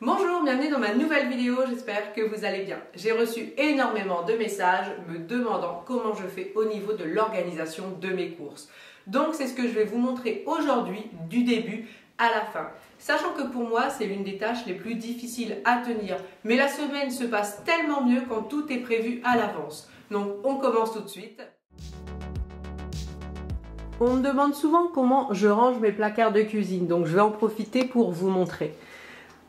Bonjour, bienvenue dans ma nouvelle vidéo, j'espère que vous allez bien. J'ai reçu énormément de messages me demandant comment je fais au niveau de l'organisation de mes courses. Donc c'est ce que je vais vous montrer aujourd'hui du début à la fin. Sachant que pour moi c'est l'une des tâches les plus difficiles à tenir. Mais la semaine se passe tellement mieux quand tout est prévu à l'avance. Donc on commence tout de suite. On me demande souvent comment je range mes placards de cuisine, donc je vais en profiter pour vous montrer.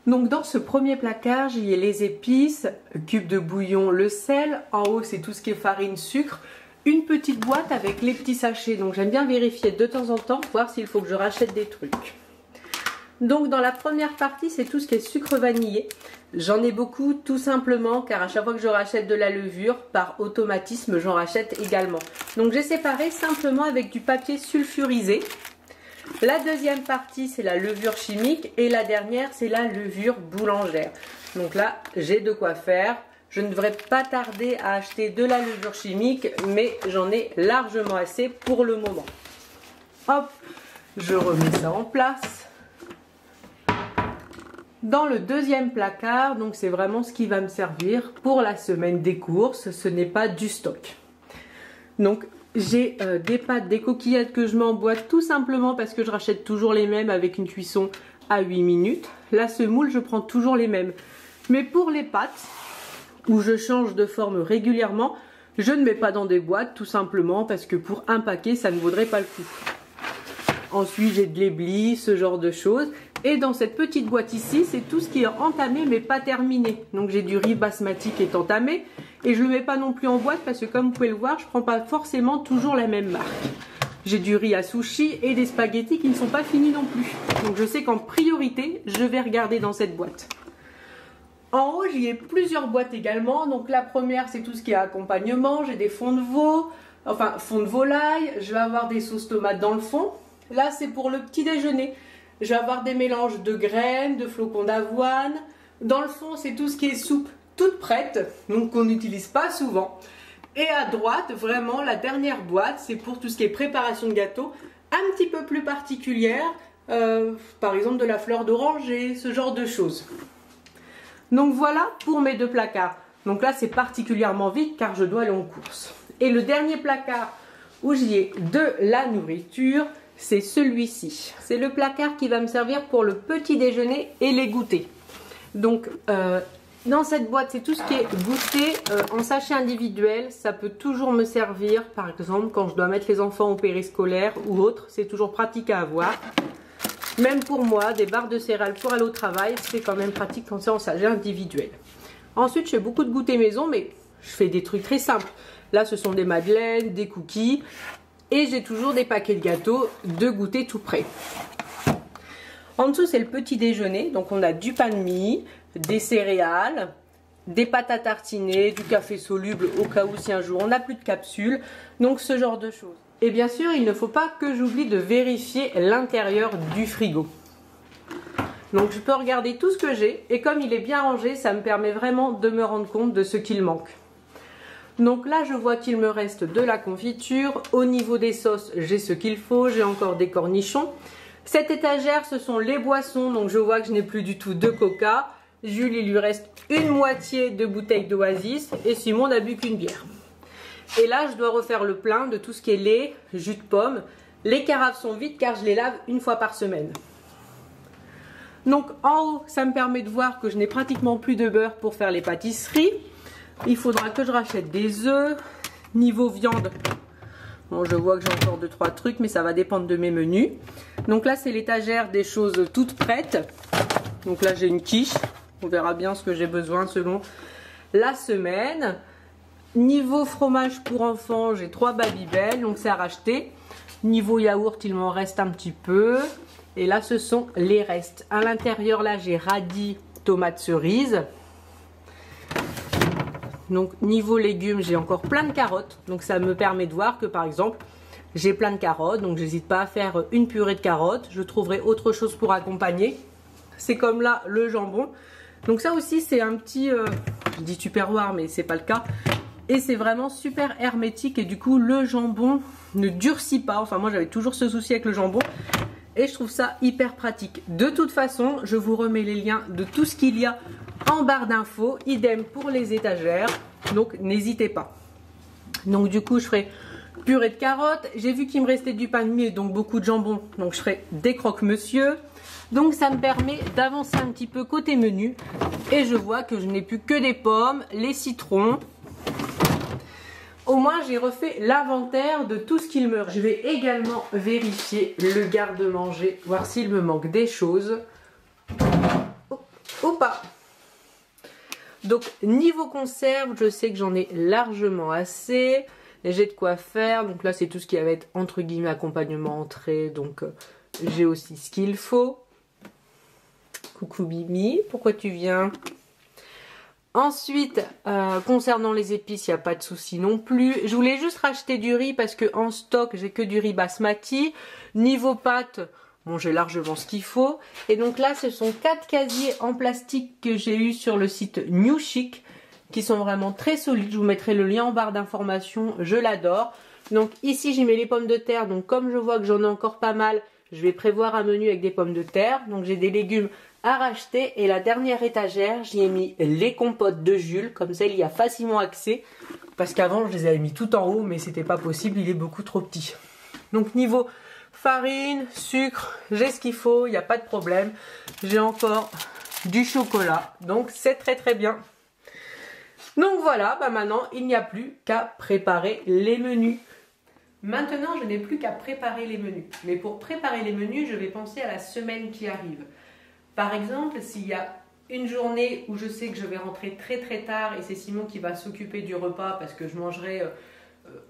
Donc dans ce premier placard, j'y ai les épices, cube de bouillon, le sel. En haut, c'est tout ce qui est farine, sucre. Une petite boîte avec les petits sachets. Donc j'aime bien vérifier de temps en temps, voir s'il faut que je rachète des trucs. Donc dans la première partie, c'est tout ce qui est sucre vanillé. J'en ai beaucoup tout simplement car à chaque fois que je rachète de la levure, par automatisme, j'en rachète également. Donc j'ai séparé simplement avec du papier sulfurisé. La deuxième partie, c'est la levure chimique et la dernière, c'est la levure boulangère. Donc là, j'ai de quoi faire. Je ne devrais pas tarder à acheter de la levure chimique, mais j'en ai largement assez pour le moment. Hop, je remets ça en place. Dans le deuxième placard, donc c'est vraiment ce qui va me servir pour la semaine des courses. Ce n'est pas du stock. Donc, j'ai des pâtes, des coquillettes que je mets en boîte tout simplement parce que je rachète toujours les mêmes avec une cuisson à 8 minutes. La semoule, je prends toujours les mêmes. Mais pour les pâtes, où je change de forme régulièrement, je ne mets pas dans des boîtes tout simplement parce que pour un paquet, ça ne vaudrait pas le coup. Ensuite, j'ai de l'éblis, ce genre de choses. Et dans cette petite boîte ici, c'est tout ce qui est entamé mais pas terminé. Donc j'ai du riz basmati qui est entamé. Et je ne le mets pas non plus en boîte parce que comme vous pouvez le voir, je ne prends pas forcément toujours la même marque. J'ai du riz à sushi et des spaghettis qui ne sont pas finis non plus. Donc je sais qu'en priorité, je vais regarder dans cette boîte. En haut, j'y ai plusieurs boîtes également. Donc la première, c'est tout ce qui est accompagnement. J'ai des fonds de veau, enfin fonds de volaille. Je vais avoir des sauces tomates dans le fond. Là, c'est pour le petit déjeuner. Je vais avoir des mélanges de graines, de flocons d'avoine. Dans le fond, c'est tout ce qui est soupe toute prête, donc qu'on n'utilise pas souvent. Et à droite, vraiment, la dernière boîte, c'est pour tout ce qui est préparation de gâteau, un petit peu plus particulière, par exemple de la fleur d'oranger, ce genre de choses. Donc voilà pour mes deux placards. Donc là, c'est particulièrement vite car je dois aller en course. Et le dernier placard où j'y ai de la nourriture, c'est celui-ci. C'est le placard qui va me servir pour le petit déjeuner et les goûters. Donc, dans cette boîte, c'est tout ce qui est goûter en sachet individuel. Ça peut toujours me servir, par exemple, quand je dois mettre les enfants au périscolaire ou autre. C'est toujours pratique à avoir. Même pour moi, des barres de céréales pour aller au travail, c'est quand même pratique quand c'est en sachet individuel. Ensuite, je fais beaucoup de goûter maison, mais je fais des trucs très simples. Là, ce sont des madeleines, des cookies. Et j'ai toujours des paquets de gâteaux de goûter tout prêt. En dessous, c'est le petit déjeuner. Donc, on a du pain de mie, des céréales, des pâtes à tartiner, du café soluble au cas où si un jour on n'a plus de capsules. Donc, ce genre de choses. Et bien sûr, il ne faut pas que j'oublie de vérifier l'intérieur du frigo. Donc, je peux regarder tout ce que j'ai. Et comme il est bien rangé, ça me permet vraiment de me rendre compte de ce qu'il manque. Donc là, je vois qu'il me reste de la confiture. Au niveau des sauces, j'ai ce qu'il faut. J'ai encore des cornichons. Cette étagère, ce sont les boissons. Donc je vois que je n'ai plus du tout de coca. Jules, il lui reste une moitié de bouteille d'Oasis. Et Simon n'a bu qu'une bière. Et là, je dois refaire le plein de tout ce qui est lait, jus de pomme. Les carafes sont vides car je les lave une fois par semaine. Donc en haut, ça me permet de voir que je n'ai pratiquement plus de beurre pour faire les pâtisseries. Il faudra que je rachète des œufs. Niveau viande, bon, je vois que j'ai encore 2-3 trucs, mais ça va dépendre de mes menus. Donc là, c'est l'étagère des choses toutes prêtes. Donc là, j'ai une quiche. On verra bien ce que j'ai besoin selon la semaine. Niveau fromage pour enfants, j'ai 3 Babybel, donc c'est à racheter. Niveau yaourt, il m'en reste un petit peu. Et là, ce sont les restes. À l'intérieur, là, j'ai radis, tomates cerises. Donc niveau légumes, j'ai encore plein de carottes. Donc ça me permet de voir que par exemple, j'ai plein de carottes. Donc j'hésite pas à faire une purée de carottes. Je trouverai autre chose pour accompagner. C'est comme là le jambon. Donc ça aussi c'est un petit, je dis tupperware mais c'est pas le cas. Et c'est vraiment super hermétique et du coup le jambon ne durcit pas. Enfin moi j'avais toujours ce souci avec le jambon et je trouve ça hyper pratique. De toute façon, je vous remets les liens de tout ce qu'il y a en barre d'infos. Idem pour les étagères, donc n'hésitez pas. Donc du coup je ferai purée de carottes. J'ai vu qu'il me restait du pain de mie, donc beaucoup de jambon. Donc je ferai des croque-monsieur. Donc ça me permet d'avancer un petit peu côté menu. Et je vois que je n'ai plus que des pommes, les citrons. Au moins j'ai refait l'inventaire de tout ce qu'il me reste. Je vais également vérifier le garde-manger, voir s'il me manque des choses. Ou pas. Donc niveau conserve, je sais que j'en ai largement assez. J'ai de quoi faire. Donc là c'est tout ce qui va être entre guillemets accompagnement entrée. Donc j'ai aussi ce qu'il faut. Coucou Mimi, pourquoi tu viens? Ensuite, concernant les épices, il n'y a pas de souci non plus. Je voulais juste racheter du riz parce que en stock, j'ai que du riz basmati. Niveau pâtes, bon, j'ai largement ce qu'il faut. Et donc là, ce sont 4 casiers en plastique que j'ai eu sur le site New Chic, qui sont vraiment très solides. Je vous mettrai le lien en barre d'informations, je l'adore. Donc ici, j'y mets les pommes de terre. Donc comme je vois que j'en ai encore pas mal, je vais prévoir un menu avec des pommes de terre. Donc j'ai des légumes à racheter et la dernière étagère, j'y ai mis les compotes de Jules, comme ça il y a facilement accès parce qu'avant je les avais mis tout en haut mais c'était pas possible, il est beaucoup trop petit. Donc niveau farine, sucre, j'ai ce qu'il faut, il n'y a pas de problème. J'ai encore du chocolat, donc c'est très bien. Donc voilà, bah maintenant il n'y a plus qu'à préparer les menus. Maintenant je n'ai plus qu'à préparer les menus, mais pour préparer les menus je vais penser à la semaine qui arrive. Par exemple, s'il y a une journée où je sais que je vais rentrer très tard et c'est Simon qui va s'occuper du repas parce que je mangerai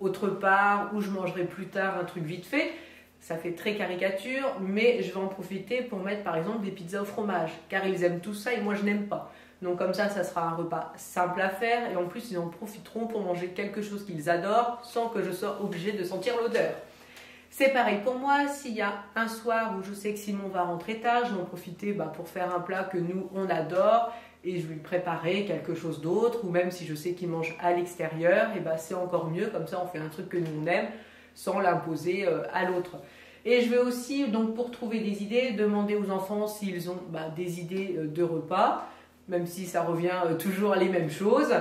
autre part ou je mangerai plus tard un truc vite fait, ça fait très caricature, mais je vais en profiter pour mettre par exemple des pizzas au fromage car ils aiment tout ça et moi je n'aime pas. Donc comme ça sera un repas simple à faire et en plus ils en profiteront pour manger quelque chose qu'ils adorent sans que je sois obligée de sentir l'odeur. C'est pareil pour moi, s'il y a un soir où je sais que Simon va rentrer tard, je vais en profiter pour faire un plat que nous on adore et je vais lui préparer quelque chose d'autre, ou même si je sais qu'il mange à l'extérieur, et c'est encore mieux, comme ça on fait un truc que nous on aime sans l'imposer à l'autre. Et je vais aussi, donc pour trouver des idées, demander aux enfants s'ils ont des idées de repas, même si ça revient toujours à les mêmes choses.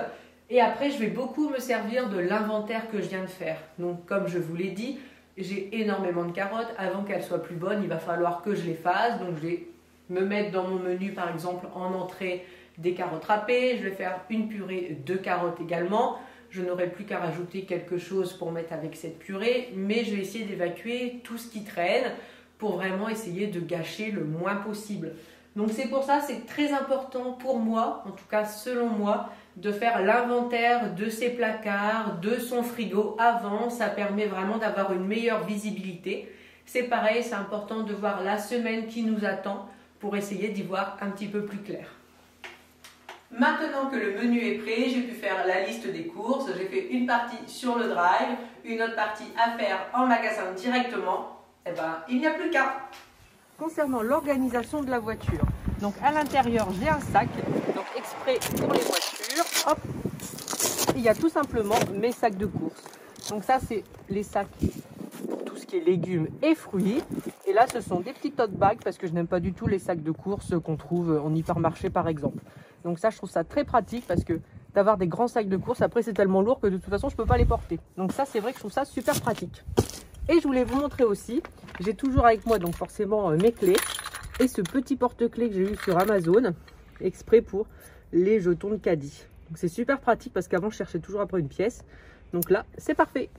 Et après je vais beaucoup me servir de l'inventaire que je viens de faire. Donc comme je vous l'ai dit, j'ai énormément de carottes. Avant qu'elles soient plus bonnes, il va falloir que je les fasse. Donc je vais me mettre dans mon menu par exemple en entrée des carottes râpées. Je vais faire une purée de carottes également. Je n'aurai plus qu'à rajouter quelque chose pour mettre avec cette purée. Mais je vais essayer d'évacuer tout ce qui traîne pour vraiment essayer de gâcher le moins possible. Donc c'est pour ça, c'est très important pour moi, en tout cas selon moi, de faire l'inventaire de ses placards, de son frigo avant. Ça permet vraiment d'avoir une meilleure visibilité. C'est pareil, c'est important de voir la semaine qui nous attend pour essayer d'y voir un petit peu plus clair. Maintenant que le menu est prêt, j'ai pu faire la liste des courses. J'ai fait une partie sur le drive, une autre partie à faire en magasin directement. Et il n'y a plus qu'à. Concernant l'organisation de la voiture, donc à l'intérieur j'ai un sac, donc exprès pour les voitures, hop, il y a tout simplement mes sacs de courses. Donc ça c'est les sacs, tout ce qui est légumes et fruits, et là ce sont des petits tote bags parce que je n'aime pas du tout les sacs de courses qu'on trouve en hypermarché par exemple. Donc ça je trouve ça très pratique parce que d'avoir des grands sacs de courses, après c'est tellement lourd que de toute façon je ne peux pas les porter. Donc ça c'est vrai que je trouve ça super pratique. Et je voulais vous montrer aussi, j'ai toujours avec moi donc forcément mes clés et ce petit porte-clés que j'ai eu sur Amazon, exprès pour les jetons de caddie. Donc c'est super pratique parce qu'avant je cherchais toujours après une pièce. Donc là, c'est parfait.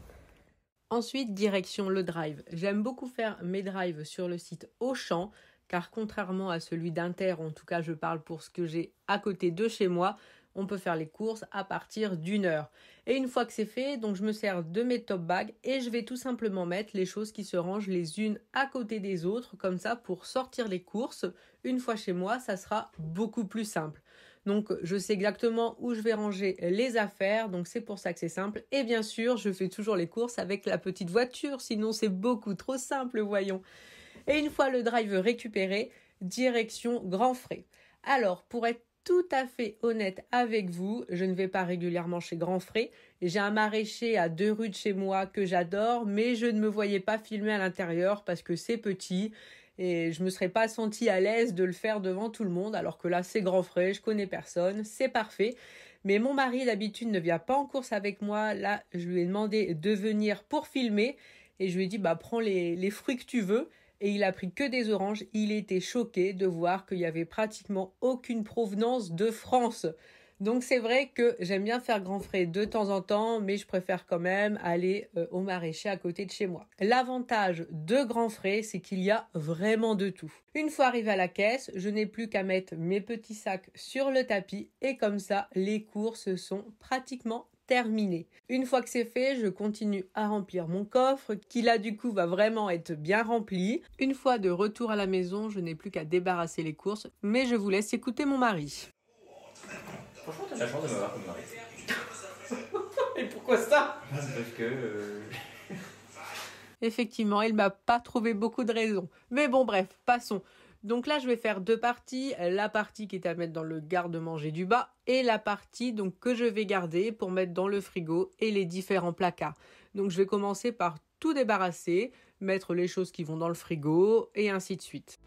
Ensuite, direction le drive. J'aime beaucoup faire mes drives sur le site Auchan, car contrairement à celui d'Inter, en tout cas je parle pour ce que j'ai à côté de chez moi, on peut faire les courses à partir d'1 heure. Et une fois que c'est fait, donc je me sers de mes top bags et je vais tout simplement mettre les choses qui se rangent les unes à côté des autres, comme ça pour sortir les courses. Une fois chez moi, ça sera beaucoup plus simple. Donc je sais exactement où je vais ranger les affaires, donc c'est pour ça que c'est simple. Et bien sûr, je fais toujours les courses avec la petite voiture, sinon c'est beaucoup trop simple, voyons. Et une fois le drive récupéré, direction Grand Frais. Alors, pour être tout à fait honnête avec vous, je ne vais pas régulièrement chez Grand Frais. J'ai un maraîcher à 2 rues de chez moi que j'adore, mais je ne me voyais pas filmer à l'intérieur parce que c'est petit et je me serais pas sentie à l'aise de le faire devant tout le monde, alors que là c'est Grand Frais, je connais personne, c'est parfait. Mais mon mari d'habitude ne vient pas en course avec moi. Là, je lui ai demandé de venir pour filmer et je lui ai dit prends les fruits que tu veux. Et il a pris que des oranges. Il était choqué de voir qu'il y avait pratiquement aucune provenance de France. Donc c'est vrai que j'aime bien faire Grand Frais de temps en temps, mais je préfère quand même aller au maraîcher à côté de chez moi. L'avantage de Grand Frais, c'est qu'il y a vraiment de tout. Une fois arrivé à la caisse, je n'ai plus qu'à mettre mes petits sacs sur le tapis et comme ça, les courses sont pratiquement terminé. Une fois que c'est fait, je continue à remplir mon coffre qui là du coup va vraiment être bien rempli. Une fois de retour à la maison, je n'ai plus qu'à débarrasser les courses, mais je vous laisse écouter mon mari. Franchement, t'as la chance de m'avoir comme mari. Et pourquoi ça? Parce que... Effectivement, il m'a pas trouvé beaucoup de raisons. Mais bon, bref, passons. Donc là, je vais faire 2 parties. La partie qui est à mettre dans le garde-manger du bas et la partie donc que je vais garder pour mettre dans le frigo et les différents placards. Donc je vais commencer par tout débarrasser, mettre les choses qui vont dans le frigo et ainsi de suite.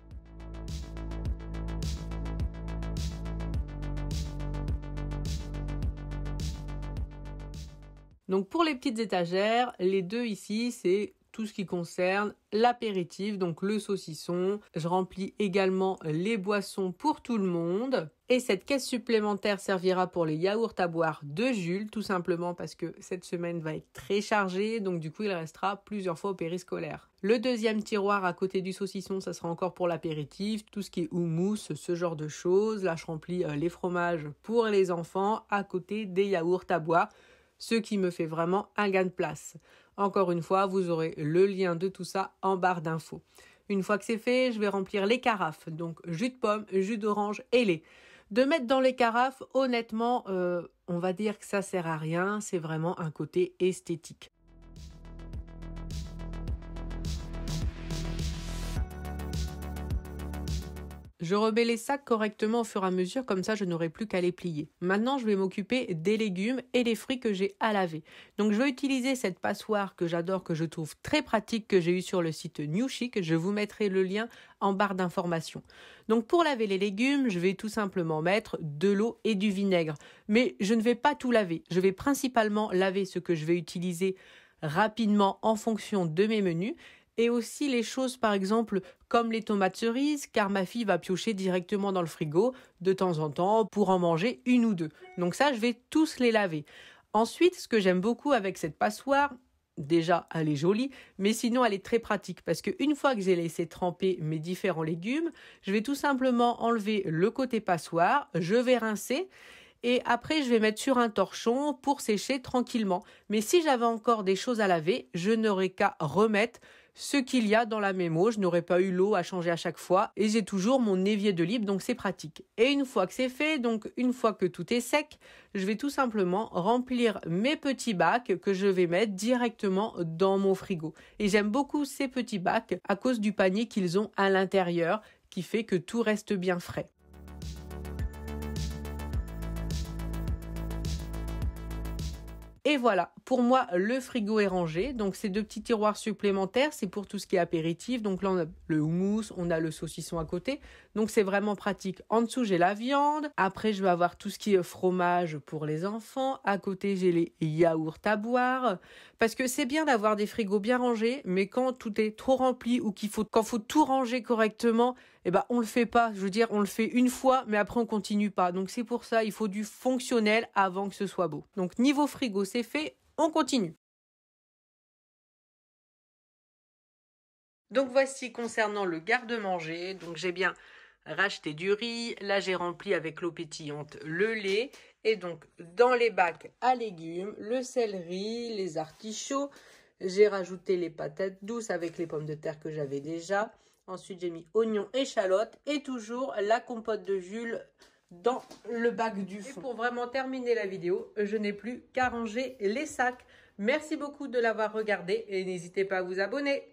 Donc pour les petites étagères, les 2 ici, c'est tout ce qui concerne l'apéritif, donc le saucisson. Je remplis également les boissons pour tout le monde. Et cette caisse supplémentaire servira pour les yaourts à boire de Jules, tout simplement parce que cette semaine va être très chargée, donc du coup il restera plusieurs fois au périscolaire. Le deuxième tiroir à côté du saucisson, ça sera encore pour l'apéritif, tout ce qui est houmous, ce genre de choses. Là je remplis les fromages pour les enfants à côté des yaourts à boire, ce qui me fait vraiment un gain de place. Encore une fois, vous aurez le lien de tout ça en barre d'infos. Une fois que c'est fait, je vais remplir les carafes. Donc jus de pomme, jus d'orange et lait. De mettre dans les carafes, honnêtement, on va dire que ça sert à rien. C'est vraiment un côté esthétique. Je remets les sacs correctement au fur et à mesure, comme ça je n'aurai plus qu'à les plier. Maintenant, je vais m'occuper des légumes et des fruits que j'ai à laver. Donc je vais utiliser cette passoire que j'adore, que je trouve très pratique, que j'ai eu sur le site New Chic. Je vous mettrai le lien en barre d'informations. Donc pour laver les légumes, je vais tout simplement mettre de l'eau et du vinaigre. Mais je ne vais pas tout laver. Je vais principalement laver ce que je vais utiliser rapidement en fonction de mes menus. Et aussi les choses par exemple comme les tomates cerises, car ma fille va piocher directement dans le frigo de temps en temps pour en manger 1 ou 2. Donc ça, je vais tous les laver. Ensuite, ce que j'aime beaucoup avec cette passoire, déjà elle est jolie, mais sinon elle est très pratique parce qu'une fois que j'ai laissé tremper mes différents légumes, je vais tout simplement enlever le côté passoire, je vais rincer. Et après, je vais mettre sur un torchon pour sécher tranquillement. Mais si j'avais encore des choses à laver, je n'aurais qu'à remettre ce qu'il y a dans la mémo. Je n'aurais pas eu l'eau à changer à chaque fois. Et j'ai toujours mon évier de libre, donc c'est pratique. Et une fois que c'est fait, donc une fois que tout est sec, je vais tout simplement remplir mes petits bacs que je vais mettre directement dans mon frigo. Et j'aime beaucoup ces petits bacs à cause du panier qu'ils ont à l'intérieur, qui fait que tout reste bien frais. Et voilà, pour moi, le frigo est rangé. Donc, ces 2 petits tiroirs supplémentaires, c'est pour tout ce qui est apéritif. Donc là, on a le houmous, on a le saucisson à côté. Donc, c'est vraiment pratique. En dessous, j'ai la viande. Après, je vais avoir tout ce qui est fromage pour les enfants. À côté, j'ai les yaourts à boire. Parce que c'est bien d'avoir des frigos bien rangés, mais quand tout est trop rempli ou quand faut tout ranger correctement, on le fait pas. Je veux dire, on le fait une fois, mais après, on continue pas. Donc, c'est pour ça, il faut du fonctionnel avant que ce soit beau. Donc, niveau frigo, c'est fait, on continue. Donc voici concernant le garde-manger, donc j'ai bien racheté du riz, là j'ai rempli avec l'eau pétillante le lait et donc dans les bacs à légumes, le céleri, les artichauts, j'ai rajouté les patates douces avec les pommes de terre que j'avais déjà. Ensuite j'ai mis oignons, échalotes et toujours la compote de Jules dans le bac du fond. Et pour vraiment terminer la vidéo, je n'ai plus qu'à ranger les sacs. Merci beaucoup de l'avoir regardé et n'hésitez pas à vous abonner.